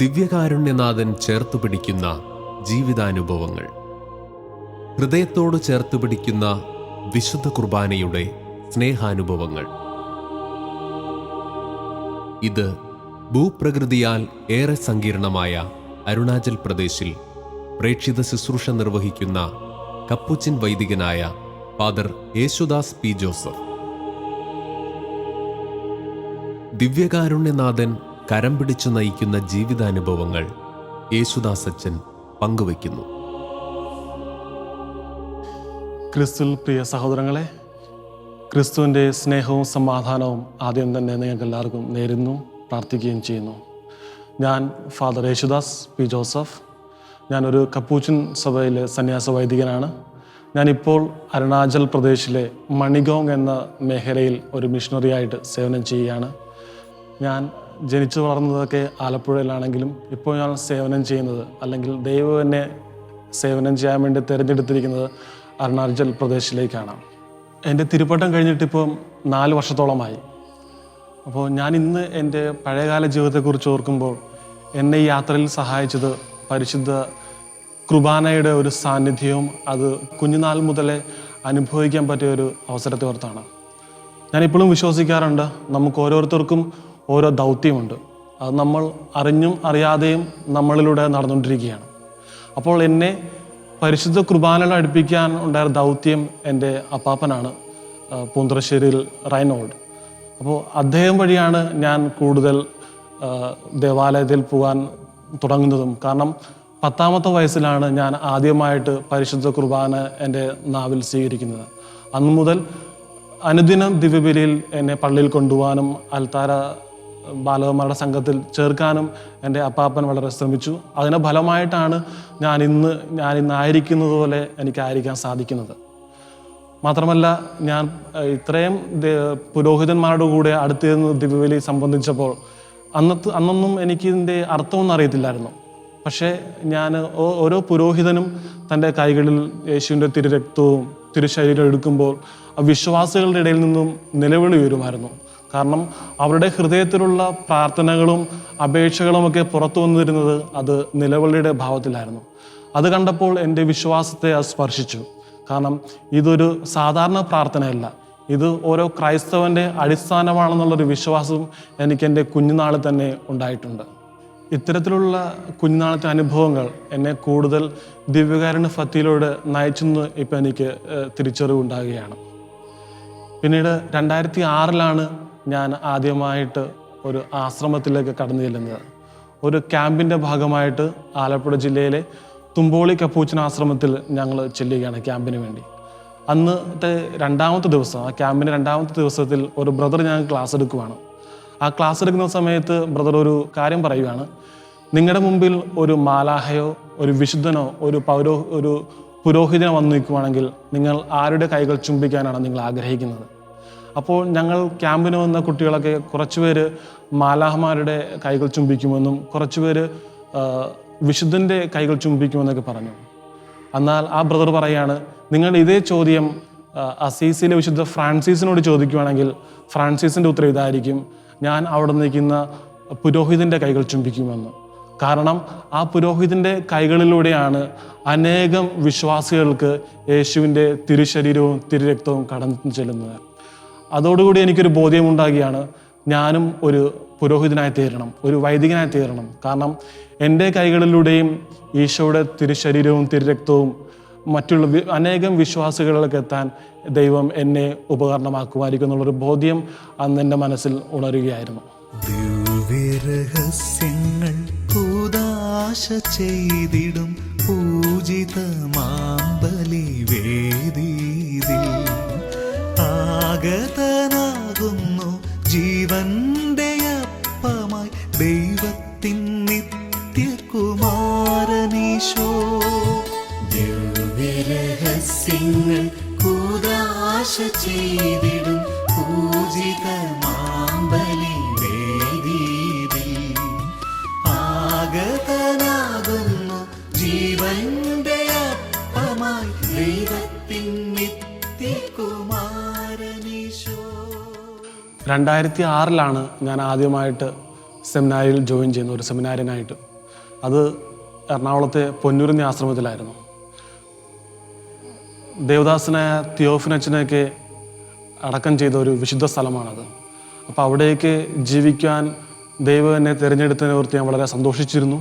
ദിവ്യകാരുണ്യനാഥൻ ചേർത്തുപിടിക്കുന്ന ജീവിതാനുഭവങ്ങൾ. ഹൃദയത്തോട് ചേർത്തുപിടിക്കുന്ന വിശുദ്ധ കുർബാനയുടെ സ്നേഹാനുഭവങ്ങൾ. ഇത് ഭൂപ്രകൃതിയാൽ ഏറെ സങ്കീർണമായ അരുണാചൽ പ്രദേശിൽ പ്രേക്ഷിത ശുശ്രൂഷ നിർവഹിക്കുന്ന കപ്പുച്ചിൻ വൈദികനായ ഫാദർ യേശുദാസ് പി ജോസഫ്. ദിവ്യകാരുണ്യനാഥൻ കരം പിടിച്ചു നയിക്കുന്ന ജീവിതാനുഭവങ്ങൾ യേശുദാസ് അച്ഛൻ പങ്കുവയ്ക്കുന്നു. ക്രിസ്തുവിൽ പ്രിയ സഹോദരങ്ങളെ, ക്രിസ്തുവിൻ്റെ സ്നേഹവും സമാധാനവും ആദ്യം തന്നെ നിങ്ങൾക്ക് എല്ലാവർക്കും നേരുന്നു, പ്രാർത്ഥിക്കുകയും ചെയ്യുന്നു. ഞാൻ ഫാദർ യേശുദാസ് പി ജോസഫ്. ഞാനൊരു കപ്പൂച്ചിൻ സഭയിലെ സന്യാസ വൈദികനാണ്. ഞാനിപ്പോൾ അരുണാചൽ പ്രദേശിലെ മണിഗോങ് എന്ന മേഖലയിൽ ഒരു മിഷണറിയായിട്ട് സേവനം ചെയ്യുകയാണ്. ഞാൻ ജനിച്ചു വളർന്നതൊക്കെ ആലപ്പുഴയിലാണെങ്കിലും ഇപ്പോൾ ഞാൻ സേവനം ചെയ്യുന്നത്, അല്ലെങ്കിൽ ദൈവം എന്നെ സേവനം ചെയ്യാൻ വേണ്ടി തിരഞ്ഞെടുത്തിരിക്കുന്നത് അരുണാചൽ പ്രദേശിലേക്കാണ്. എൻ്റെ തിരുപ്പട്ടം കഴിഞ്ഞിട്ടിപ്പം 4 വർഷത്തോളമായി. അപ്പോൾ ഞാൻ ഇന്ന് എൻ്റെ പഴയകാല ജീവിതത്തെക്കുറിച്ച് ഓർക്കുമ്പോൾ എന്നെ ഈ യാത്രയിൽ സഹായിച്ചത് പരിശുദ്ധ കുർബാനയുടെ ഒരു സാന്നിധ്യവും അത് കുഞ്ഞുനാൾ മുതലേ അനുഭവിക്കാൻ പറ്റിയ ഒരു അവസരത്തെ ഓർത്താണ്. ഞാനിപ്പോഴും വിശ്വസിക്കാറുണ്ട്, നമുക്ക് ഓരോരുത്തർക്കും ഓരോ ദൗത്യമുണ്ട്. അത് നമ്മൾ അറിഞ്ഞും അറിയാതെയും നമ്മളിലൂടെ നടന്നുകൊണ്ടിരിക്കുകയാണ്. അപ്പോൾ എന്നെ പരിശുദ്ധ കുർബാനയിൽ അടുപ്പിക്കാൻ ഉണ്ടായ ദൗത്യം എൻ്റെ അപ്പാപ്പനാണ്, പൂന്തറശ്ശേരിയിൽ റൈനോൾഡ്. അപ്പോൾ അദ്ദേഹം വഴിയാണ് ഞാൻ കൂടുതൽ ദേവാലയത്തിൽ പോകാൻ തുടങ്ങുന്നതും. കാരണം 10ാമത്തെ വയസ്സിലാണ് ഞാൻ ആദ്യമായിട്ട് പരിശുദ്ധ കുർബാന എൻ്റെ നാവിൽ സ്വീകരിക്കുന്നത്. അന്നു മുതൽ അനുദിനം ദിവ്യബലിയിൽ എന്നെ പള്ളിയിൽ കൊണ്ടുപോകാനും അൽത്താര ബാലകന്മാരുടെ സംഘത്തിൽ ചേർക്കാനും എൻ്റെ അപ്പാപ്പൻ വളരെ ശ്രമിച്ചു. അതിൻ്റെ ഫലമായിട്ടാണ് ഞാനിന്നായിരിക്കുന്നത് പോലെ എനിക്കായിരിക്കാൻ സാധിക്കുന്നത്. മാത്രമല്ല, ഞാൻ ഇത്രയും പുരോഹിതന്മാരുടെ കൂടെ അടുത്തിരുന്ന് ദിവ്യബലി സംബന്ധിച്ചപ്പോൾ അന്നൊന്നും എനിക്കിതിൻ്റെ അർത്ഥമൊന്നും അറിയത്തില്ലായിരുന്നു. പക്ഷേ ഞാൻ ഓരോ പുരോഹിതനും തൻ്റെ കൈകളിൽ യേശുവിൻ്റെ തിരുരക്തവും തിരുശരീരം എടുക്കുമ്പോൾ ആ വിശ്വാസികളുടെ ഇടയിൽ നിന്നും നിലവിളി ഉയരുമായിരുന്നു. കാരണം അവരുടെ ഹൃദയത്തിലുള്ള പ്രാർത്ഥനകളും അപേക്ഷകളുമൊക്കെ പുറത്തു വന്നിരുന്നത് അത് നിലവിളിയുടെ ഭാവത്തിലായിരുന്നു. അത് കണ്ടപ്പോൾ എൻ്റെ വിശ്വാസത്തെ അത് സ്പർശിച്ചു. കാരണം ഇതൊരു സാധാരണ പ്രാർത്ഥനയല്ല, ഇത് ഓരോ ക്രൈസ്തവൻ്റെ അടിസ്ഥാനമാണെന്നുള്ളൊരു വിശ്വാസം എനിക്ക് എൻ്റെ കുഞ്ഞുനാളിൽ തന്നെ ഉണ്ടായിട്ടുണ്ട്. ഇത്തരത്തിലുള്ള കുഞ്ഞുനാളത്തെ അനുഭവങ്ങൾ എന്നെ കൂടുതൽ ദിവ്യകാരുണ്യ ഭക്തിയിലൂടെ നയിച്ചെന്ന് ഇപ്പം എനിക്ക് തിരിച്ചറിവുണ്ടാകുകയാണ്. പിന്നീട് 2006 ഞാൻ ആദ്യമായിട്ട് ഒരു ആശ്രമത്തിലേക്ക് കടന്നു ചെല്ലുന്നത്. ഒരു ക്യാമ്പിൻ്റെ ഭാഗമായിട്ട് ആലപ്പുഴ ജില്ലയിലെ തുമ്പോളി കപ്പൂച്ചിൻ ആശ്രമത്തിൽ ഞങ്ങൾ ചെല്ലുകയാണ് ക്യാമ്പിന് വേണ്ടി. അന്നത്തെ 2ാമത്തെ ദിവസം, ആ ക്യാമ്പിൻ്റെ 2ാമത്തെ ദിവസത്തിൽ ഒരു ബ്രദർ ഞാൻ ക്ലാസ് എടുക്കുവാണ്. ആ ക്ലാസ് എടുക്കുന്ന സമയത്ത് ബ്രദർ ഒരു കാര്യം പറയുകയാണ്, നിങ്ങളുടെ മുമ്പിൽ ഒരു മാലാഹയോ ഒരു വിശുദ്ധനോ ഒരു പുരോഹിതനോ വന്നു നിൽക്കുവാണെങ്കിൽ നിങ്ങൾ ആരുടെ കൈകൾ ചുംബിക്കാനാണ് നിങ്ങൾ ആഗ്രഹിക്കുന്നത്? അപ്പോൾ ഞങ്ങൾ ക്യാമ്പിന് വന്ന കുട്ടികളൊക്കെ കുറച്ചുപേര് മാലാഹമാരുടെ കൈകൾ ചുംബിക്കുമെന്നും കുറച്ചുപേര് വിശുദ്ധൻ്റെ കൈകൾ ചുംബിക്കുമെന്നൊക്കെ പറഞ്ഞു. എന്നാൽ ആ ബ്രദർ പറയാണ്, നിങ്ങൾ ഇതേ ചോദ്യം അസീസിലെ വിശുദ്ധ ഫ്രാൻസിസിനോട് ചോദിക്കുകയാണെങ്കിൽ ഫ്രാൻസിസിൻ്റെ ഉത്തരം ഇതായിരിക്കും, ഞാൻ അവിടെ നിൽക്കുന്ന പുരോഹിതൻ്റെ കൈകൾ ചുംബിക്കുമെന്ന്. കാരണം ആ പുരോഹിതൻ്റെ കൈകളിലൂടെയാണ് അനേകം വിശ്വാസികൾക്ക് യേശുവിൻ്റെ തിരുശരീരവും തിരുരക്തവും കടന്നു ചെല്ലുന്നത്. അതോടുകൂടി എനിക്കൊരു ബോധ്യമുണ്ടാകുകയാണ്, ഞാനും ഒരു പുരോഹിതനായി തീരണം, ഒരു വൈദികനായി തീരണം. കാരണം എൻ്റെ കൈകളിലൂടെയും ഈശോയുടെ തിരുശരീരവും തിരുരക്തവും മറ്റുള്ള അനേകം വിശ്വാസികളിലേക്ക് എത്താൻ ദൈവം എന്നെ ഉപകരണമാക്കുമായിരിക്കും എന്നുള്ളൊരു ബോധ്യം അന്ന് എൻ്റെ മനസ്സിൽ ഉണരുകയായിരുന്നു. ദിവ്യരഹസ്യങ്ങൾ കൂദാശ ചെയ്തിടും പൂജിതമാമ്പലി വേദിയിൽ ആഗതനാകുന്നു ജീവന്റെ അപ്പമായി ദൈവത്തിൻ നിത്യകുമാരനീശോ. ദിവ്യരഹസ്യങ്ങൾ കൂദാശ ചെയ്തിടും പൂജിതമാമ്പലി വേദിയിൽ ആഗതനാകുന്നു ജീവന്റെ അപ്പമായി ദൈവത്തിൻ നിത്യകുമാരനീശോ. 2006 ഞാൻ ആദ്യമായിട്ട് സെമിനാരിയിൽ ജോയിൻ ചെയ്യുന്നു, ഒരു സെമിനാരിനായിട്ട്. അത് എറണാകുളത്തെ പൊന്നൂരിഞ്ഞ ആശ്രമത്തിലായിരുന്നു. ദേവദാസനായ തിയോഫിനച്ചനെയൊക്കെ അടക്കം ചെയ്ത ഒരു വിശുദ്ധ സ്ഥലമാണത്. അപ്പോൾ അവിടേക്ക് ജീവിക്കാൻ ദൈവം എന്നെ തിരഞ്ഞെടുത്തതിനെ ഓർത്ത് ഞാൻ വളരെ സന്തോഷിച്ചിരുന്നു.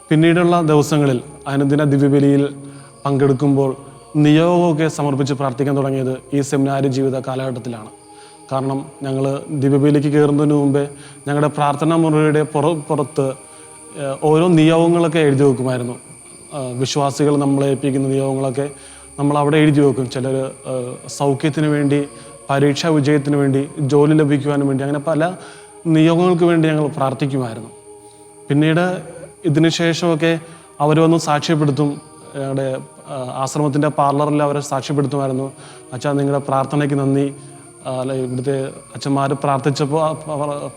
പിന്നീടുള്ള ദിവസങ്ങളിൽ അനുദിന ദിവ്യബലിയിൽ പങ്കെടുക്കുമ്പോൾ നിയോഗമൊക്കെ സമർപ്പിച്ച് പ്രാർത്ഥിക്കാൻ തുടങ്ങിയത് ഈ സെമിനാരി ജീവിത കാലഘട്ടത്തിലാണ്. കാരണം ഞങ്ങൾ ദിവ്യബലിക്ക് കയറുന്നതിന് മുമ്പേ ഞങ്ങളുടെ പ്രാർത്ഥനാ മുറിയുടെ പുറത്ത് ഓരോ നിയോഗങ്ങളൊക്കെ എഴുതി വെക്കുമായിരുന്നു. വിശ്വാസികൾ നമ്മളെ ഏൽപ്പിക്കുന്ന നിയോഗങ്ങളൊക്കെ നമ്മൾ അവിടെ എഴുതി വെക്കും. ചിലർ സൗഖ്യത്തിന് വേണ്ടി, പരീക്ഷാ വിജയത്തിന് വേണ്ടി, ജോലി ലഭിക്കുവാനും വേണ്ടി, അങ്ങനെ പല നിയോഗങ്ങൾക്ക് വേണ്ടി ഞങ്ങൾ പ്രാർത്ഥിക്കുമായിരുന്നു. പിന്നീട് ഇതിന് ശേഷമൊക്കെ അവർ വന്ന് സാക്ഷ്യപ്പെടുത്തും. ഞങ്ങളുടെ ആശ്രമത്തിൻ്റെ പാർലറിൽ അവരെ സാക്ഷ്യപ്പെടുത്തുമായിരുന്നു. അച്ഛാ, നിങ്ങളുടെ പ്രാർത്ഥനയ്ക്ക് നന്ദി. അല്ല, ഇവിടുത്തെ അച്ഛന്മാർ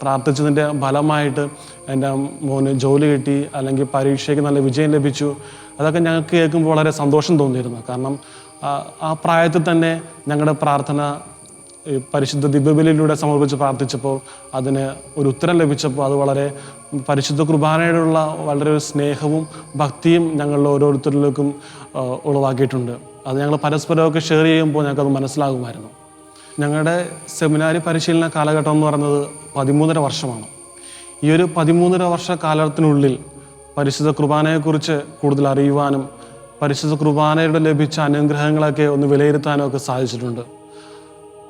പ്രാർത്ഥിച്ചതിൻ്റെ ഫലമായിട്ട് എൻ്റെ മോന് ജോലി കിട്ടി, അല്ലെങ്കിൽ പരീക്ഷയ്ക്ക് നല്ല വിജയം ലഭിച്ചു. അതൊക്കെ ഞങ്ങൾക്ക് കേൾക്കുമ്പോൾ വളരെ സന്തോഷം തോന്നിയിരുന്നു. കാരണം ആ പ്രായത്തിൽ തന്നെ ഞങ്ങളുടെ പ്രാർത്ഥന പരിശുദ്ധ ദിവ്യബലിയിലൂടെ സമർപ്പിച്ച് പ്രാർത്ഥിച്ചപ്പോൾ അതിന് ഒരു ഉത്തരം ലഭിച്ചപ്പോൾ അത് വളരെ പരിശുദ്ധ കുർബാനയോടുള്ള വളരെ ഒരു സ്നേഹവും ഭക്തിയും ഞങ്ങളുടെ ഓരോരുത്തരിലേക്കും ഉളവാക്കിയിട്ടുണ്ട്. അത് ഞങ്ങൾ പരസ്പരമൊക്കെ ഷെയർ ചെയ്യുമ്പോൾ ഞങ്ങൾക്കത് മനസ്സിലാകുമായിരുന്നു. ഞങ്ങളുടെ സെമിനാരി പരിശീലന കാലഘട്ടം എന്ന് പറയുന്നത് 13.5 വർഷമാണ്. ഈ ഒരു 13.5 വർഷ കാലത്തിനുള്ളിൽ പരിശുദ്ധ കുർബാനയെക്കുറിച്ച് കൂടുതൽ അറിയുവാനും പരിശുദ്ധ കുർബാനയുടെ ലഭിച്ച അനുഗ്രഹങ്ങളൊക്കെ ഒന്ന് വിലയിരുത്താനും ഒക്കെ സാധിച്ചിട്ടുണ്ട്.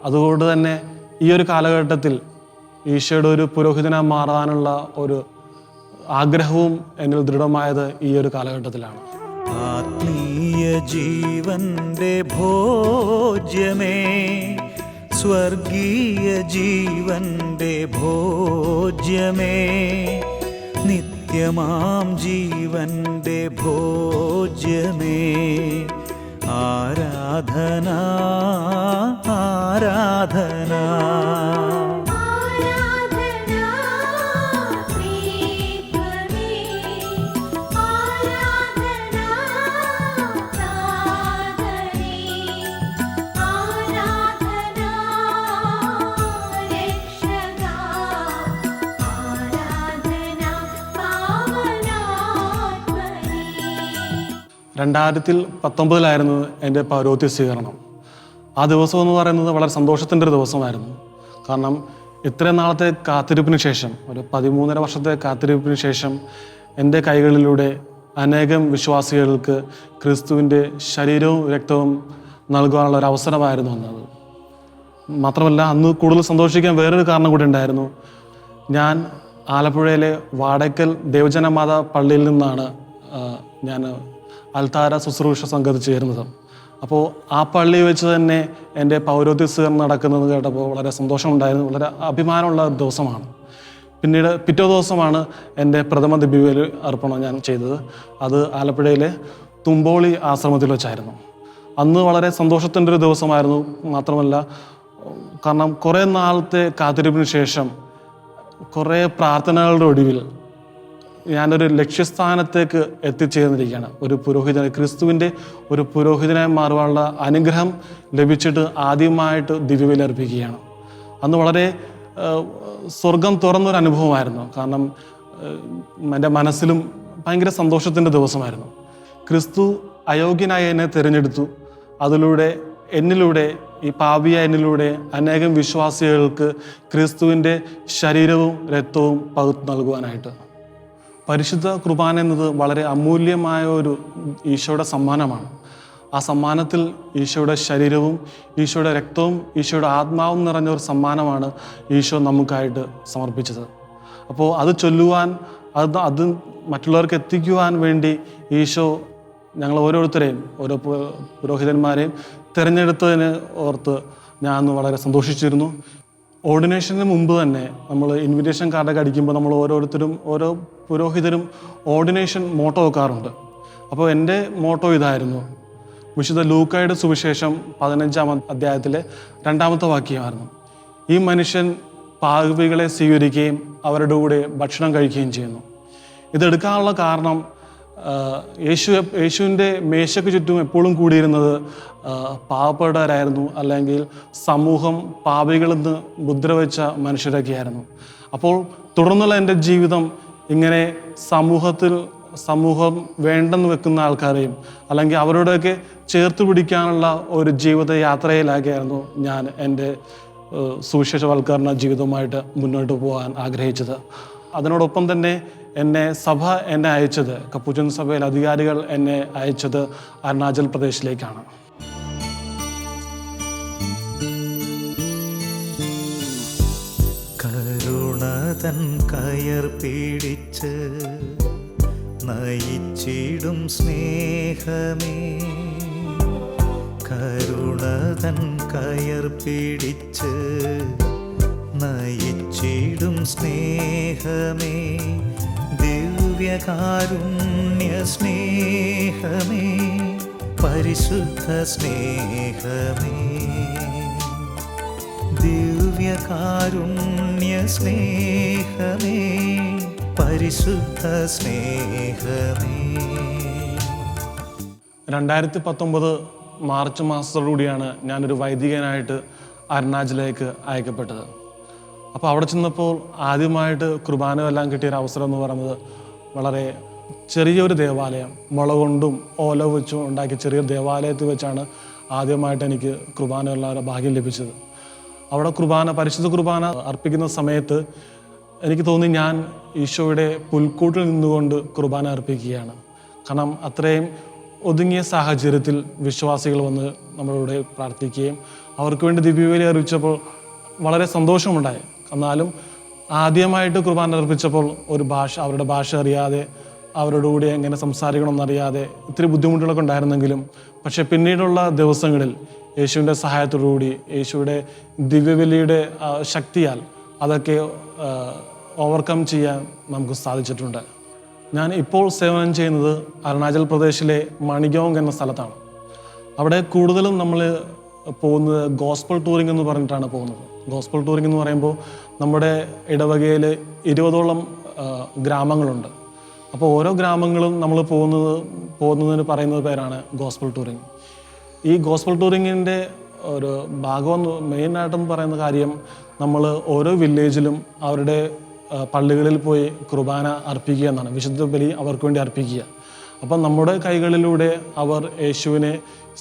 അതുകൊണ്ട് തന്നെ ഈ ഒരു കാലഘട്ടത്തിൽ ഈശോയുടെ ഒരു പുരോഹിതനായി മാറാനുള്ള ഒരു ആഗ്രഹവും എന്നിൽ ദൃഢമായത് ഈ ഒരു കാലഘട്ടത്തിലാണ്. ആത്മീയ ജീവന്റെ ഭോജ്യമേ, സ്വർഗീയ ജീവന്റെ ഭോജ്യമേ, നിത്യമാം ജീവന്റെ ഭോജ്യമേ, ആരാധന ആരാധന. രണ്ടായിരത്തി 19 എൻ്റെ പൗരോഹിത്യ സ്വീകരണം. ആ ദിവസം എന്ന് പറയുന്നത് വളരെ സന്തോഷത്തിൻ്റെ ഒരു ദിവസമായിരുന്നു. കാരണം ഇത്രയും നാളത്തെ കാത്തിരിപ്പിന് ശേഷം, ഒരു 13.5 വർഷത്തെ കാത്തിരിപ്പിന് ശേഷം എൻ്റെ കൈകളിലൂടെ അനേകം വിശ്വാസികൾക്ക് ക്രിസ്തുവിൻ്റെ ശരീരവും രക്തവും നൽകുവാനുള്ള ഒരു അവസരമായിരുന്നു അന്നത്. മാത്രമല്ല, അന്ന് കൂടുതൽ സന്തോഷിക്കാൻ വേറൊരു കാരണം കൂടി ഉണ്ടായിരുന്നു. ഞാൻ ആലപ്പുഴയിലെ വാടക്കൽ ദേവജനമാത പള്ളിയിൽ നിന്നാണ് ഞാൻ അൽത്താര ശുശ്രൂഷ സംഘത്തിൽ ചേരുന്നത്. അപ്പോൾ ആ പള്ളി വെച്ച് തന്നെ എൻ്റെ പൗരോഹിത്യ സ്വീകരണം നടക്കുന്നത് കേട്ടപ്പോൾ വളരെ സന്തോഷമുണ്ടായിരുന്നു. വളരെ അഭിമാനമുള്ള ഒരു ദിവസമാണ്. പിന്നീട് പിറ്റേ ദിവസമാണ് എൻ്റെ പ്രഥമ ദിവ്യബലി അർപ്പണം ഞാൻ ചെയ്തത്. അത് ആലപ്പുഴയിലെ തുമ്പോളി ആശ്രമത്തിൽ വെച്ചായിരുന്നു. അന്ന് വളരെ സന്തോഷത്തിൻ്റെ ഒരു ദിവസമായിരുന്നു. മാത്രമല്ല, കാരണം കുറേ നാളത്തെ കാത്തിരിപ്പിന് ശേഷം, കുറേ പ്രാർത്ഥനകളുടെ ഒടുവിൽ ഞാനൊരു ലക്ഷ്യസ്ഥാനത്തേക്ക് എത്തിച്ചേർന്നിരിക്കുകയാണ്. ഒരു പുരോഹിതൻ, ക്രിസ്തുവിൻ്റെ ഒരു പുരോഹിതനായി മാറുവാനുള്ള അനുഗ്രഹം ലഭിച്ചിട്ട് ആദ്യമായിട്ട് ദിവ്യബലി അർപ്പിക്കുകയാണ്. അന്ന് വളരെ സ്വർഗം തുറന്നൊരു അനുഭവമായിരുന്നു. കാരണം എൻ്റെ മനസ്സിലും ഭയങ്കര സന്തോഷത്തിൻ്റെ ദിവസമായിരുന്നു. ക്രിസ്തു അയോഗ്യനായി എന്നെ തിരഞ്ഞെടുത്തു. എന്നിലൂടെ ഈ പാപിയായ എന്നിലൂടെ അനേകം വിശ്വാസികൾക്ക് ക്രിസ്തുവിൻ്റെ ശരീരവും രക്തവും പകുത്തു നൽകുവാനായിട്ട്. പരിശുദ്ധ കുർബാന എന്നത് വളരെ അമൂല്യമായ ഒരു ഈശോയുടെ സമ്മാനമാണ്. ആ സമ്മാനത്തിൽ ഈശോയുടെ ശരീരവും ഈശോയുടെ രക്തവും ഈശോയുടെ ആത്മാവും നിറഞ്ഞ ഒരു സമ്മാനമാണ് ഈശോ നമുക്കായിട്ട് സമർപ്പിച്ചത്. അപ്പോൾ അത് ചൊല്ലുവാൻ, അത് മറ്റുള്ളവർക്ക് എത്തിക്കുവാൻ വേണ്ടി ഈശോ ഞങ്ങൾ ഓരോരുത്തരെയും, ഓരോ പുരോഹിതന്മാരെയും തിരഞ്ഞെടുത്തതിന് ഓർത്ത് ഞാൻ അന്ന് വളരെ സന്തോഷിച്ചിരുന്നു. ഓർഡിനേഷന് മുമ്പ് തന്നെ നമ്മൾ ഇൻവിറ്റേഷൻ കാർഡൊക്കെ അടിക്കുമ്പോൾ നമ്മൾ ഓരോ പുരോഹിതരും ഓർഡിനേഷൻ മോട്ടോ വെക്കാറുണ്ട്. അപ്പോൾ എൻ്റെ മോട്ടോ ഇതായിരുന്നു. വിശുദ്ധ ലൂക്കായുടെ സുവിശേഷം 15-ാം അധ്യായത്തിലെ 2-ാമത്തെ വാക്യമായിരുന്നു. ഈ മനുഷ്യൻ പാപികളെ സ്വീകരിക്കുകയും അവരുടെ കൂടെ ഭക്ഷണം കഴിക്കുകയും ചെയ്യുന്നു. ഇതെടുക്കാനുള്ള കാരണം യേശുവിൻ്റെ മേശയ്ക്ക് ചുറ്റും എപ്പോഴും കൂടിയിരുന്നത് പാവപ്പെട്ടവരായിരുന്നു, അല്ലെങ്കിൽ സമൂഹം പാപികളെന്ന് മുദ്രവെച്ച മനുഷ്യരൊക്കെയായിരുന്നു. അപ്പോൾ തുടർന്നുള്ള എൻ്റെ ജീവിതം ഇങ്ങനെ സമൂഹത്തിൽ സമൂഹം വേണ്ടെന്ന് വെക്കുന്ന ആൾക്കാരെയും അല്ലെങ്കിൽ അവരോടൊക്കെ ചേർത്ത് പിടിക്കാനുള്ള ഒരു ജീവിത യാത്രയിലാക്കിയായിരുന്നു ഞാൻ എൻ്റെ സുവിശേഷവൽക്കരണ ജീവിതവുമായിട്ട് മുന്നോട്ട് പോകാൻ ആഗ്രഹിച്ചത്. അതിനോടൊപ്പം തന്നെ സഭ എന്നെ അയച്ചത്, കപ്പുച്ചൻ സഭയിലെ അധികാരികൾ എന്നെ അയച്ചത് അരുണാചൽ പ്രദേശിലേക്കാണ്. കരുണതൻ കയർ പിടിച്ച് നയിച്ചിടും സ്നേഹമേ, കരുണതൻ കയർ പിടിച്ച് നയിച്ചിടും സ്നേഹമേ, ദിവ്യകാരുണ്യ സ്നേഹമേ, പരിശുദ്ധ സ്നേഹമേ, ദിവ്യകാരുണ്യ സ്നേഹമേ, പരിശുദ്ധ സ്നേഹമേ. 2019 മാർച്ച് മാസത്തോടുകൂടിയാണ് ഞാനൊരു വൈദികനായിട്ട് അരുണാചലിലേക്ക് അയക്കപ്പെട്ടത്. അപ്പോൾ അവിടെ ചെന്നപ്പോൾ ആദ്യമായിട്ട് കുർബാന എല്ലാം കിട്ടിയൊരു അവസരം എന്ന് പറയുന്നത് വളരെ ചെറിയൊരു ദേവാലയം, മുള കൊണ്ടും ഓല വെച്ചും ഉണ്ടാക്കിയ ചെറിയൊരു ദേവാലയത്തിൽ വെച്ചാണ് ആദ്യമായിട്ട് എനിക്ക് കുർബാന ഉള്ള ഭാഗ്യം ലഭിച്ചത്. അവിടെ പരിശുദ്ധ കുർബാന അർപ്പിക്കുന്ന സമയത്ത് എനിക്ക് തോന്നി ഞാൻ ഈശോയുടെ പുൽക്കൂട്ടിൽ നിന്നുകൊണ്ട് കുർബാന അർപ്പിക്കുകയാണ്. കാരണം അത്രയും ഒതുങ്ങിയ സാഹചര്യത്തിൽ വിശ്വാസികൾ വന്ന് നമ്മളോട് പ്രാർത്ഥിക്കുകയും അവർക്ക് വേണ്ടി ദിവ്യബലി അർപ്പിച്ചപ്പോൾ വളരെ സന്തോഷമുണ്ടായി. എന്നാലും ആദ്യമായിട്ട് കുർബാന അർപ്പിച്ചപ്പോൾ അവരുടെ ഭാഷ അറിയാതെ, അവരോട് കൂടി എങ്ങനെ സംസാരിക്കണമെന്നറിയാതെ ഇത്തിരി ബുദ്ധിമുട്ടുകളൊക്കെ ഉണ്ടായിരുന്നെങ്കിലും പക്ഷെ പിന്നീടുള്ള ദിവസങ്ങളിൽ യേശുവിൻ്റെ സഹായത്തോടുകൂടി, യേശുവിൻ്റെ ദിവ്യബലിയുടെ ശക്തിയാൽ അതൊക്കെ ഓവർകം ചെയ്യാൻ നമുക്ക് സാധിച്ചിട്ടുണ്ട്. ഞാൻ ഇപ്പോൾ സേവനം ചെയ്യുന്നത് അരുണാചൽ പ്രദേശിലെ മണിഗോങ് എന്ന സ്ഥലത്താണ്. അവിടെ കൂടുതലും നമ്മൾ പോകുന്നത് ഗോസ്പൽ ടൂറിംഗ് എന്ന് പറഞ്ഞിട്ടാണ് പോകുന്നത്. ഗോസ്പൽ ടൂറിംഗ് എന്ന് പറയുമ്പോൾ നമ്മുടെ ഇടവകയിൽ 20ഓളം ഗ്രാമങ്ങളുണ്ട്. അപ്പോൾ ഓരോ ഗ്രാമങ്ങളും നമ്മൾ പോകുന്നതിന് പറയുന്നത് പേരാണ് ഗോസ്പൽ ടൂറിംഗ്. ഈ ഗോസ്പൽ ടൂറിങ്ങിൻ്റെ ഒരു ഭാഗം മെയിനായിട്ടെന്ന് പറയുന്ന കാര്യം നമ്മൾ ഓരോ വില്ലേജിലും അവരുടെ പള്ളികളിൽ പോയി കുർബാന അർപ്പിക്കുക എന്നാണ്, വിശുദ്ധ ബലി അവർക്ക് വേണ്ടി അർപ്പിക്കുക. അപ്പം നമ്മുടെ കൈകളിലൂടെ അവർ യേശുവിനെ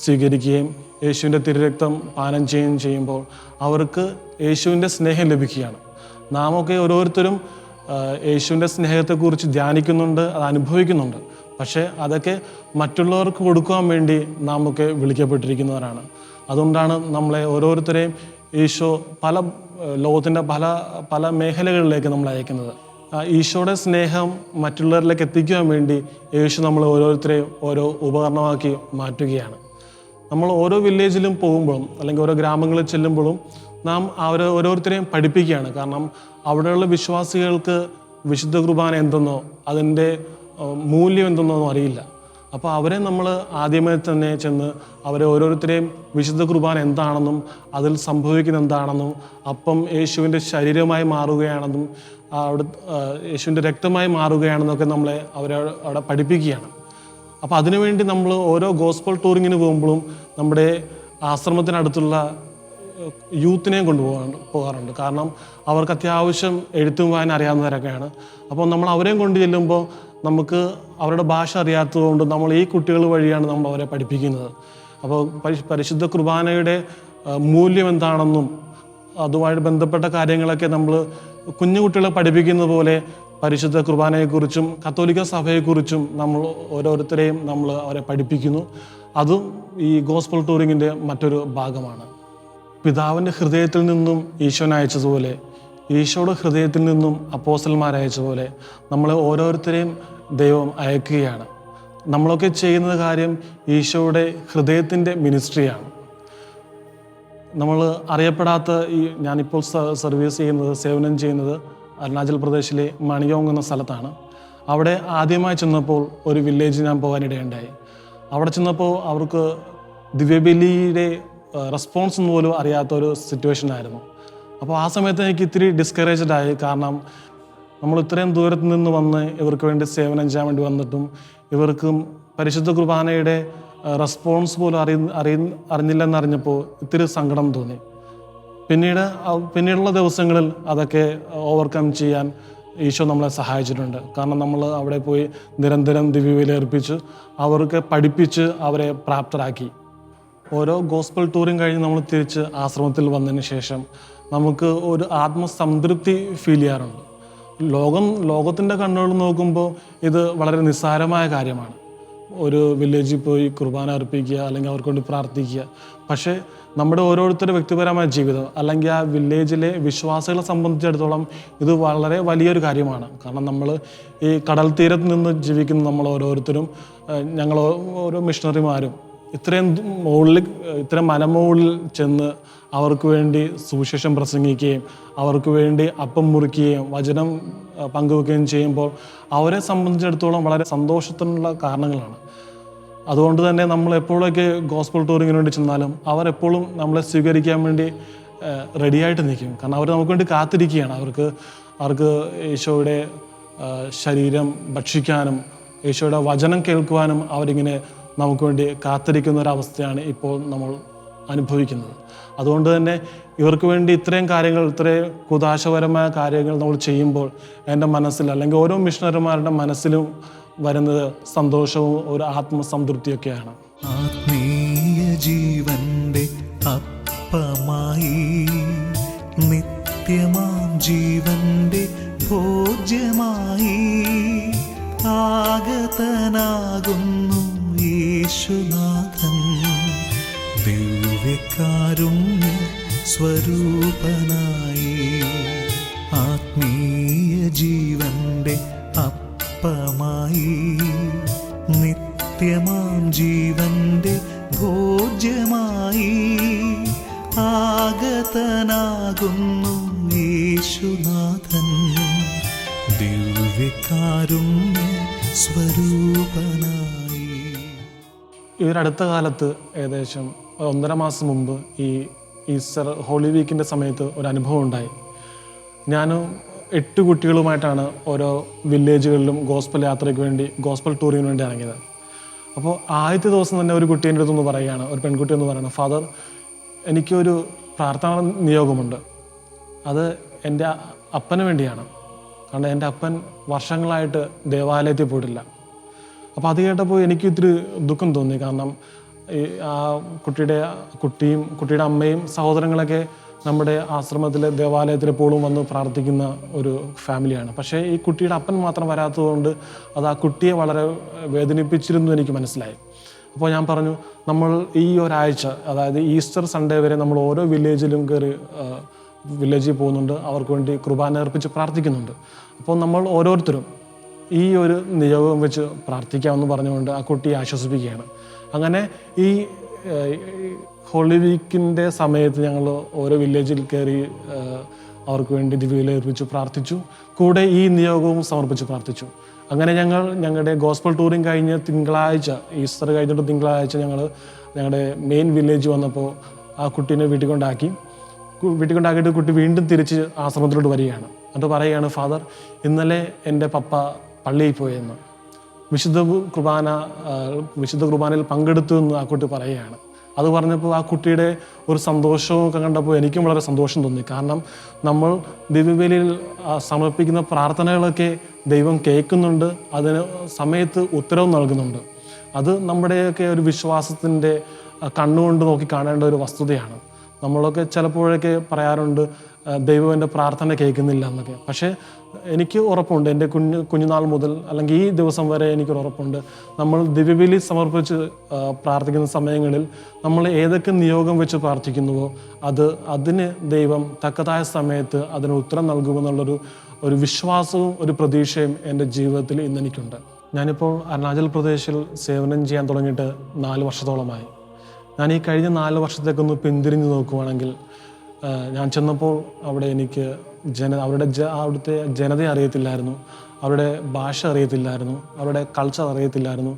സ്വീകരിക്കുകയും യേശുവിൻ്റെ തിരുരക്തം പാനം ചെയ്യുകയും ചെയ്യുമ്പോൾ അവർക്ക് യേശുവിൻ്റെ സ്നേഹം ലഭിക്കുകയാണ്. നാമൊക്കെ ഓരോരുത്തരും യേശുവിൻ്റെ സ്നേഹത്തെക്കുറിച്ച് ധ്യാനിക്കുന്നുണ്ട്, അത് അനുഭവിക്കുന്നുണ്ട്. പക്ഷേ അതൊക്കെ മറ്റുള്ളവർക്ക് കൊടുക്കുവാൻ വേണ്ടി നാമൊക്കെ വിളിക്കപ്പെട്ടിരിക്കുന്നവരാണ്. അതുകൊണ്ടാണ് നമ്മളെ ഓരോരുത്തരെയും ഈശോ ലോകത്തിൻ്റെ പല മേഖലകളിലേക്ക് നമ്മൾ അയക്കുന്നത്. ഈശോയുടെ സ്നേഹം മറ്റുള്ളവരിലേക്ക് എത്തിക്കുവാൻ വേണ്ടി യേശു നമ്മൾ ഓരോരുത്തരെയും ഓരോ ഉപകരണമാക്കി മാറ്റുകയാണ്. നമ്മൾ ഓരോ വില്ലേജിലും പോകുമ്പോഴും അല്ലെങ്കിൽ ഓരോ ഗ്രാമങ്ങളിൽ ചെല്ലുമ്പോഴും നാം ഓരോരുത്തരെയും പഠിപ്പിക്കുകയാണ്. കാരണം അവിടെയുള്ള വിശ്വാസികൾക്ക് വിശുദ്ധ കുർബാന എന്തെന്നോ അതിൻ്റെ മൂല്യം എന്തെന്നോ അറിയില്ല. അപ്പോൾ അവരെ നമ്മൾ ആദ്യമേ തന്നെ ചെന്ന് അവരെ ഓരോരുത്തരെയും വിശുദ്ധ കുർബാന എന്താണെന്നും അതിൽ സംഭവിക്കുന്ന എന്താണെന്നും അപ്പം യേശുവിൻ്റെ ശരീരമായി മാറുകയാണെന്നും യേശുവിൻ്റെ രക്തമായി മാറുകയാണെന്നൊക്കെ നമ്മളെ അവിടെ പഠിപ്പിക്കുകയാണ്. അപ്പോൾ അതിനുവേണ്ടി നമ്മൾ ഓരോ ഗോസ്പൽ ടൂറിങ്ങിന് പോകുമ്പോഴും നമ്മുടെ ആശ്രമത്തിനടുത്തുള്ള യൂത്തിനെയും പോകാറുണ്ട്. കാരണം അവർക്ക് അത്യാവശ്യം എഴുത്തും വായന അറിയാവുന്നവരൊക്കെയാണ്. അപ്പോൾ നമ്മൾ അവരെയും കൊണ്ട് ചെല്ലുമ്പോൾ നമുക്ക് അവരുടെ ഭാഷ അറിയാത്തതുകൊണ്ട് നമ്മൾ ഈ കുട്ടികൾ വഴിയാണ് നമ്മൾ അവരെ പഠിപ്പിക്കുന്നത്. അപ്പോൾ പരിശുദ്ധ കുർബാനയുടെ മൂല്യം എന്താണെന്നും അതുമായിട്ട് ബന്ധപ്പെട്ട കാര്യങ്ങളൊക്കെ നമ്മൾ കുഞ്ഞു കുട്ടികളെ പഠിപ്പിക്കുന്ന പോലെ പരിശുദ്ധ കുർബാനയെക്കുറിച്ചും കത്തോലിക്ക സഭയെക്കുറിച്ചും നമ്മൾ ഓരോരുത്തരെയും നമ്മൾ അവരെ പഠിപ്പിക്കുന്നു. അതും ഈ ഗോസ്പൽ ടൂറിങ്ങിൻ്റെ മറ്റൊരു ഭാഗമാണ്. പിതാവിൻ്റെ ഹൃദയത്തിൽ നിന്നും ഈശോനെ അയച്ചതുപോലെ, ഈശോയുടെ ഹൃദയത്തിൽ നിന്നും അപ്പോസ്തലന്മാരയച്ചതുപോലെ നമ്മളെ ഓരോരുത്തരെയും ദൈവം അയക്കുകയാണ്. നമ്മളൊക്കെ ചെയ്യുന്ന കാര്യം ഈശോയുടെ ഹൃദയത്തിൻ്റെ മിനിസ്ട്രിയാണ്. നമ്മൾ അറിയപ്പെടാത്ത ഞാനിപ്പോൾ സേവനം ചെയ്യുന്നത് അരുണാചൽ പ്രദേശിലെ മണിയോങ് എന്ന സ്ഥലത്താണ്. അവിടെ ആദ്യമായി ചെന്നപ്പോൾ ഒരു വില്ലേജ് ഞാൻ പോകാനിടയുണ്ടായി. അവിടെ ചെന്നപ്പോൾ അവർക്ക് ദിവ്യബലിയുടെ റെസ്പോൺസ് പോലും അറിയാത്ത ഒരു സിറ്റുവേഷനായിരുന്നു. അപ്പോൾ ആ സമയത്ത് എനിക്ക് ഇത്തിരി ഡിസ്കറേജ്ഡ് ആയി. കാരണം നമ്മൾ ഇത്രയും ദൂരത്ത് നിന്ന് വന്ന് ഇവർക്ക് വേണ്ടി സേവനം ചെയ്യാൻ വേണ്ടി വന്നിട്ടും ഇവർക്കും പരിശുദ്ധ കുർബാനയുടെ റെസ്പോൺസ് പോലും അറിഞ്ഞില്ലെന്നറിഞ്ഞപ്പോൾ ഇത്തിരി സങ്കടം തോന്നി. പിന്നീടുള്ള ദിവസങ്ങളിൽ അതൊക്കെ ഓവർകം ചെയ്യാൻ ഈശോ നമ്മളെ സഹായിച്ചിട്ടുണ്ട്. കാരണം നമ്മൾ അവിടെ പോയി നിരന്തരം ദിവ്യബലി അർപ്പിച്ച് അവർക്ക് പഠിപ്പിച്ച് അവരെ പ്രാപ്തരാക്കി. ഓരോ ഗോസ്പൽ ടൂറും കഴിഞ്ഞ് നമ്മൾ തിരിച്ച് ആശ്രമത്തിൽ വന്നതിന് ശേഷം നമുക്ക് ഒരു ആത്മസംതൃപ്തി ഫീൽ ചെയ്യാറുണ്ട്. ലോകത്തിൻ്റെ കണ്ണുകൾ നോക്കുമ്പോൾ ഇത് വളരെ നിസ്സാരമായ കാര്യമാണ്. ഒരു വില്ലേജിൽ പോയി കുർബാന അർപ്പിക്കുക അല്ലെങ്കിൽ അവർക്ക് വേണ്ടി പ്രാർത്ഥിക്കുക. പക്ഷേ നമ്മുടെ ഓരോരുത്തരുടെ വ്യക്തിപരമായ ജീവിതം അല്ലെങ്കിൽ ആ വില്ലേജിലെ വിശ്വാസികളെ സംബന്ധിച്ചിടത്തോളം ഇത് വളരെ വലിയൊരു കാര്യമാണ്. കാരണം നമ്മൾ ഈ കടൽ തീരത്ത് നിന്ന് ജീവിക്കുന്ന നമ്മൾ ഓരോരുത്തരും, ഞങ്ങൾ ഓരോ മിഷണറിമാരും ഇത്രയും മലമുകളിൽ ചെന്ന് അവർക്ക് വേണ്ടി സുവിശേഷം പ്രസംഗിക്കുകയും അവർക്ക് വേണ്ടി അപ്പം മുറിക്കുകയും വചനം പങ്കുവെക്കുകയും ചെയ്യുമ്പോൾ അവരെ സംബന്ധിച്ചിടത്തോളം വളരെ സന്തോഷത്തിനുള്ള കാരണങ്ങളാണ്. അതുകൊണ്ട് തന്നെ നമ്മൾ എപ്പോഴൊക്കെ ഗോസ്പൽ ടൂറിങ്ങിന് വേണ്ടി ചെന്നാലും അവരെപ്പോഴും നമ്മളെ സ്വീകരിക്കാൻ വേണ്ടി റെഡിയായിട്ട് നിൽക്കും. കാരണം അവർ നമുക്ക് വേണ്ടി കാത്തിരിക്കുകയാണ്. അവർക്ക് ഈശോയുടെ ശരീരം ഭക്ഷിക്കാനും ഈശോയുടെ വചനം കേൾക്കുവാനും അവരിങ്ങനെ നമുക്ക് വേണ്ടി കാത്തിരിക്കുന്ന ഒരവസ്ഥയാണ് ഇപ്പോൾ നമ്മൾ അനുഭവിക്കുന്നത്. അതുകൊണ്ട് തന്നെ ഇവർക്ക് വേണ്ടി ഇത്രയും കാര്യങ്ങൾ, ഇത്രയും കുദാശപരമായ കാര്യങ്ങൾ നമ്മൾ ചെയ്യുമ്പോൾ എൻ്റെ മനസ്സിൽ അല്ലെങ്കിൽ ഓരോ മിഷണറിമാരുടെ മനസ്സിലും വരുന്നത് സന്തോഷവും ഒരു ആത്മസംതൃപ്തിയൊക്കെയാണ്. ആത്മീയ ജീവന്റെ അപ്പമായി നിത്യമാം ജീവന്റെ ഭോജ്യമായി ആഗതനാകുന്നു യേശുനാഥൻ, ദിവ്യകാരുണ്യ സ്വരൂപനായി. ആത്മീയ ജീവന്റെ അപ്പമായി നിത്യമാം ജീവന്റെ ഭോജ്യമായി ആഗതനാകുന്നു യേശുനാഥൻ, ദിവ്യകാരുണ്യ സ്വരൂപനായി. ഈ ഒരു അടുത്ത കാലത്ത് ഏകദേശം 1.5 മാസം മുമ്പ് ഈ ഈസ്റ്റർ ഹോളി വീക്കിൻ്റെ സമയത്ത് ഒരു അനുഭവം ഉണ്ടായി. ഞാൻ 8 കുട്ടികളുമായിട്ടാണ് ഓരോ വില്ലേജുകളിലും ഗോസ്പൽ യാത്രയ്ക്ക് വേണ്ടി, ഗോസ്പൽ ടൂറിന് വേണ്ടി ഇറങ്ങിയത്. അപ്പോൾ ആദ്യത്തെ ദിവസം തന്നെ ഒരു കുട്ടി എൻ്റെ അടുത്തൊന്ന് പറയുകയാണ്, ഒരു പെൺകുട്ടി എന്ന് പറയുന്നത്, ഫാദർ, എനിക്കൊരു പ്രാർത്ഥന നിയോഗമുണ്ട്. അത് എൻ്റെ അപ്പന് വേണ്ടിയാണ്. കാരണം എൻ്റെ അപ്പൻ വർഷങ്ങളായിട്ട് ദേവാലയത്തിൽ പോയിട്ടില്ല. അപ്പോൾ അത് കേട്ടപ്പോൾ എനിക്ക് ഇത്തിരി ദുഃഖം തോന്നി. കാരണം ആ കുട്ടിയുടെ അമ്മയും സഹോദരങ്ങളൊക്കെ നമ്മുടെ ആശ്രമത്തിലെ ദേവാലയത്തിൽ എപ്പോഴും വന്ന് പ്രാർത്ഥിക്കുന്ന ഒരു ഫാമിലിയാണ്. പക്ഷേ ഈ കുട്ടിയുടെ അപ്പൻ മാത്രം വരാത്തതുകൊണ്ട് അത് ആ കുട്ടിയെ വളരെ വേദനിപ്പിച്ചിരുന്നു എനിക്ക് മനസ്സിലായി. അപ്പോൾ ഞാൻ പറഞ്ഞു, നമ്മൾ ഈ ഒരാഴ്ച, അതായത് ഈസ്റ്റർ സൺഡേ വരെ നമ്മൾ ഓരോ വില്ലേജിലും കയറി വില്ലേജിൽ പോകുന്നുണ്ട്, അവർക്ക് വേണ്ടി കുർബാന അർപ്പിച്ച് പ്രാർത്ഥിക്കുന്നുണ്ട്. അപ്പോൾ നമ്മൾ ഓരോരുത്തരും ഈ ഒരു നിയോഗം വെച്ച് പ്രാർത്ഥിക്കാമെന്ന് പറഞ്ഞുകൊണ്ട് ആ കുട്ടിയെ ആശ്വസിപ്പിക്കുകയാണ്. അങ്ങനെ ഈ ഹോളി വീക്കിൻ്റെ സമയത്ത് ഞങ്ങൾ ഓരോ വില്ലേജിൽ കയറി അവർക്ക് വേണ്ടി ദിവ്യബലി അർപ്പിച്ചു പ്രാർത്ഥിച്ചു. കൂടെ ഈ നിയോഗവും സമർപ്പിച്ച് പ്രാർത്ഥിച്ചു. അങ്ങനെ ഞങ്ങളുടെ ഗോസ്പൽ ടൂറിങ് കഴിഞ്ഞ് തിങ്കളാഴ്ച, ഈസ്റ്റർ കഴിഞ്ഞിട്ട് തിങ്കളാഴ്ച ഞങ്ങളുടെ മെയിൻ വില്ലേജ് വന്നപ്പോൾ ആ കുട്ടീനെ വീട്ടിൽ കൊണ്ടാക്കിയിട്ട് കുട്ടി വീണ്ടും തിരിച്ച് ആശ്രമത്തിലോട്ട് വരികയാണ്. എന്നിട്ട് പറയുകയാണ്, ഫാദർ, ഇന്നലെ എൻ്റെ പപ്പ പള്ളിയിൽ പോയെന്ന്, വിശുദ്ധ കുർബാനയിൽ പങ്കെടുത്തു എന്ന് ആ കുട്ടി പറയുകയാണ്. അത് പറഞ്ഞപ്പോൾ ആ കുട്ടിയുടെ ഒരു സന്തോഷവും കണ്ടപ്പോൾ എനിക്കും വളരെ സന്തോഷം തോന്നി. കാരണം നമ്മൾ ദിവ്യബലിയിൽ സമർപ്പിക്കുന്ന പ്രാർത്ഥനകളൊക്കെ ദൈവം കേൾക്കുന്നുണ്ട്, അതിന് സമയത്ത് ഉത്തരവും നൽകുന്നുണ്ട്. അത് നമ്മുടെയൊക്കെ ഒരു വിശ്വാസത്തിൻ്റെ കണ്ണുകൊണ്ട് നോക്കി കാണേണ്ട ഒരു വസ്തുതയാണ്. നമ്മളൊക്കെ ചിലപ്പോഴൊക്കെ പറയാറുണ്ട്, ദൈവം എൻ്റെ പ്രാർത്ഥന കേൾക്കുന്നില്ല എന്നൊക്കെ. പക്ഷേ എനിക്ക് ഉറപ്പുണ്ട്, എൻ്റെ കുഞ്ഞുനാൾ മുതൽ അല്ലെങ്കിൽ ഈ ദിവസം വരെ എനിക്കൊരു ഉറപ്പുണ്ട്, നമ്മൾ ദിവ്യബലി സമർപ്പിച്ച് പ്രാർത്ഥിക്കുന്ന സമയങ്ങളിൽ നമ്മൾ ഏതൊക്കെ നിയോഗം വെച്ച് പ്രാർത്ഥിക്കുന്നുവോ അതിന് ദൈവം തക്കതായ സമയത്ത് അതിന് ഉത്തരം നൽകുമെന്നുള്ളൊരു വിശ്വാസവും ഒരു പ്രതീക്ഷയും എൻ്റെ ജീവിതത്തിൽ ഇന്നെനിക്കുണ്ട്. ഞാനിപ്പോൾ അരുണാചൽ പ്രദേശിൽ സേവനം ചെയ്യാൻ തുടങ്ങിയിട്ട് 4 വർഷത്തോളമായി. ഞാൻ ഈ കഴിഞ്ഞ 4 വർഷത്തേക്കൊന്ന് പിന്തിരിഞ്ഞ് നോക്കുവാണെങ്കിൽ, ഞാൻ ചെന്നപ്പോൾ അവിടെ എനിക്ക് അവിടുത്തെ ജനതയെ അറിയത്തില്ലായിരുന്നു, അവരുടെ ഭാഷ അറിയത്തില്ലായിരുന്നു, അവരുടെ കൾച്ചർ അറിയത്തില്ലായിരുന്നു,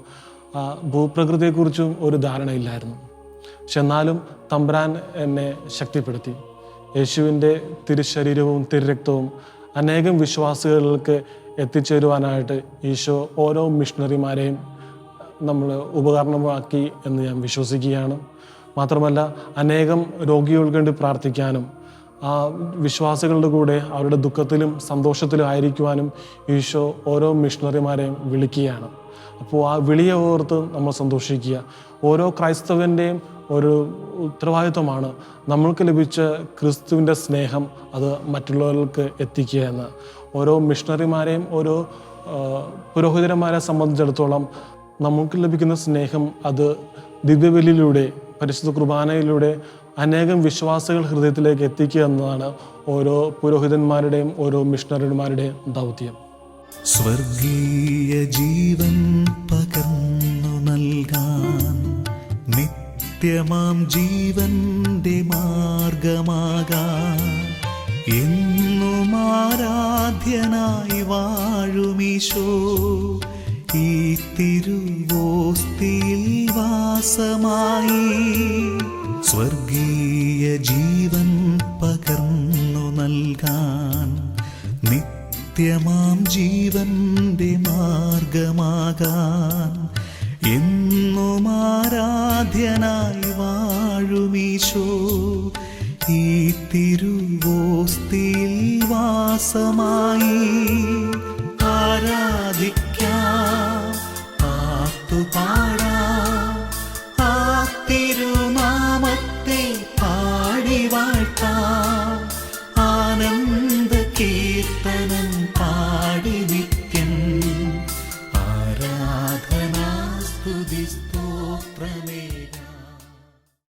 ഭൂപ്രകൃതിയെക്കുറിച്ചും ഒരു ധാരണയില്ലായിരുന്നു. പക്ഷെ എന്നാലും തമ്പുരാൻ എന്നെ ശക്തിപ്പെടുത്തി. യേശുവിൻ്റെ തിരുശരീരവും തിരുരക്തവും അനേകം വിശ്വാസികൾക്ക് എത്തിച്ചേരുവാനായിട്ട് ഈശോ ഓരോ മിഷണറിമാരെയും നമ്മൾ ഉപകരണമാക്കി എന്ന് ഞാൻ വിശ്വസിക്കുകയാണ്. മാത്രമല്ല, അനേകം രോഗികൾക്ക് വേണ്ടി പ്രാർത്ഥിക്കാനും ആ വിശ്വാസികളുടെ കൂടെ അവരുടെ ദുഃഖത്തിലും സന്തോഷത്തിലും ആയിരിക്കുവാനും ഈശോ ഓരോ മിഷണറിമാരെയും വിളിക്കുകയാണ്. അപ്പോൾ ആ വിളിയെ ഓർത്ത് നമ്മൾ സന്തോഷിക്കുക. ഓരോ ക്രൈസ്തവൻ്റെയും ഒരു ഉത്തരവാദിത്വമാണ് നമ്മൾക്ക് ലഭിച്ച ക്രിസ്തുവിൻ്റെ സ്നേഹം അത് മറ്റുള്ളവർക്ക് എത്തിക്കുക എന്ന്. ഓരോ മിഷണറിമാരെയും ഓരോ പുരോഹിതന്മാരെ സംബന്ധിച്ചിടത്തോളം നമുക്ക് ലഭിക്കുന്ന സ്നേഹം അത് ദിവ്യബലിയിലൂടെ, പരിശുദ്ധ കുർബാനയിലൂടെ അനേകം വിശ്വാസികൾ ഹൃദയത്തിലേക്ക് എത്തിക്കുക എന്നതാണ് ഓരോ പുരോഹിതന്മാരുടെയും ഓരോ മിഷണറിമാരുടെയും ദൗത്യം. സ്വർഗീയ ജീവൻ പകർന്നു നൽകാൻ, നിത്യമാം ജീവന്റെ മാർഗമാകാൻ, എന്നും ആരാധ്യനായി വാഴുമീശോ ഈ തിരുവോസ്തിയിൽ വാസമായി. സ്വർഗീയ ജീവൻ പകർന്നു നൽകാൻ, നിത്യമാം ജീവന്റെ മാർഗമാകാൻ, എന്നും ആരാധ്യനായി വാഴുമീശോ ഈ തിരുവോസ്തിയിൽ വാസമായി. ആരാധിക്കാം, പാട്ടുപാടാം,